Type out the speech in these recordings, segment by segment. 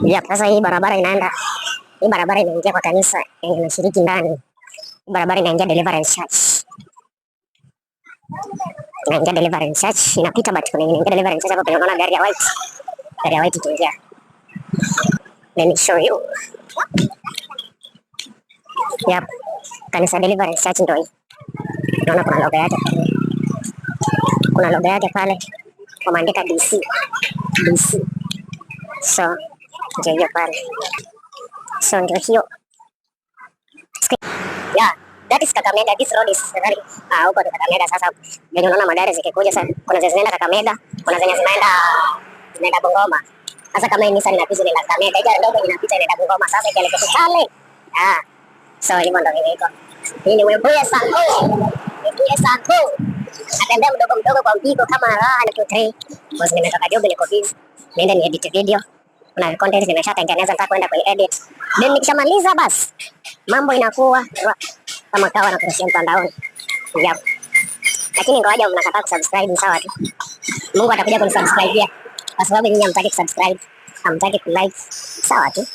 Yep, sasa hii barabara inaenda, hii barabara inaingia kwa kanisa yenye nashiriki ndani. Hii barabara inaingia Deliverance Church. Inaingia Deliverance Church, inapita but kuna inaingia Deliverance Church hapo unaona gari ya white. Gari ya white ikiingia. Let me show you. Yep. Kanisa Deliverance Church ndio hii. Naona kuna logo yake. Kuna logo yake pale. Wameandika DC. DC. So, ndio hiyo pale. So ndio hiyo. Yeah, that is Kakamega. This road is very huko ni Kakamega sasa. Ndio unaona magari zikikuja sasa. Kuna zenye zinaenda Kakamega, kuna zenye zinaenda Bungoma. Sasa kama hii Nissan inapita ile Kakamega, ile ndogo inapita inaenda Bungoma sasa ikielekea pale. So hivyo ndio iko. Hii ni Webuye Sacco. Webuye Sacco. Atembea mdogo mdogo kwa mpigo kama raha na Q3. Boss nimetoka job niko busy. Niende ni edit video. Kuna content nimeshatengeneza nataka kwenda kwa edit. Then nikishamaliza basi mambo inakuwa kama kawa na kurushia mtandaoni. Yep. Lakini ingawaje mnakataa kusubscribe sawa tu. Mungu atakuja kunisubscribe pia. Kwa sababu nyinyi hamtaki kusubscribe, hamtaki kulike. Sawa tu.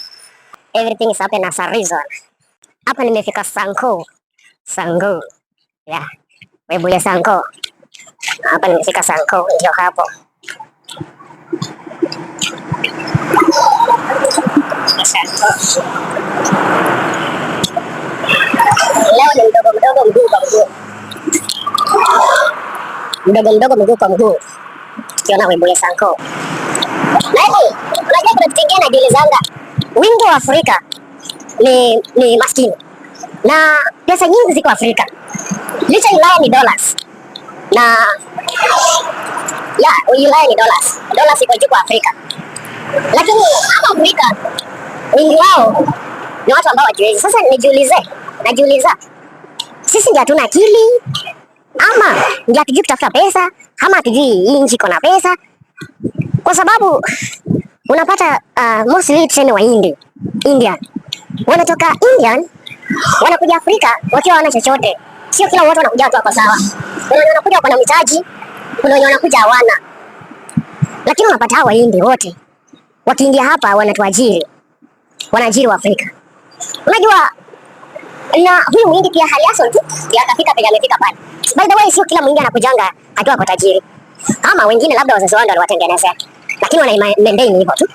Everything is happen as a reason. Hapa nimefika Sanko. Sango. Yeah. Webuye Sanko. Hapa nimefika Sanko ndio hapo. Leo ni mdogo mdogo mguu kwa mguu. Mdogo mdogo mguu kwa mguu. Tukiona Webuye Sanko. Nani? Unajua kuna kitu kingine najiulizanga. Wingi wa Afrika ni maskini. Na pesa nyingi ziko Afrika. Licha Ulaya ni dollars. Na Ulaya ni dollars. Dollars iko juu kwa Afrika. Lakini hapa Afrika wengi wao ni watu ambao wajiwezi. Sasa najiuliza sisi ndio hatuna akili ama ndio hatujui kutafuta pesa ama hatujui hii nchi iko na pesa, kwa sababu unapata mostly tuseme wa India wanatoka Indian wanakuja Afrika wakiwa wana chochote. Sio kila watu wanakuja tu hapa sawa. Kuna wenye wanakuja kwa mitaji, kuna wenye wanakuja hawana. Lakini unapata hawa Wahindi wote wakiingia hapa wanatuajiri. Wanaajiri wa Afrika. Unajua na huyu Mhindi pia hali yake tu yakafika penye amefika pale. By the way, sio kila Mhindi anakujanga akiwa kwa tajiri. Ama wengine labda wazazi wao ndio waliwatengenezea. Lakini wana maintain hivyo tu.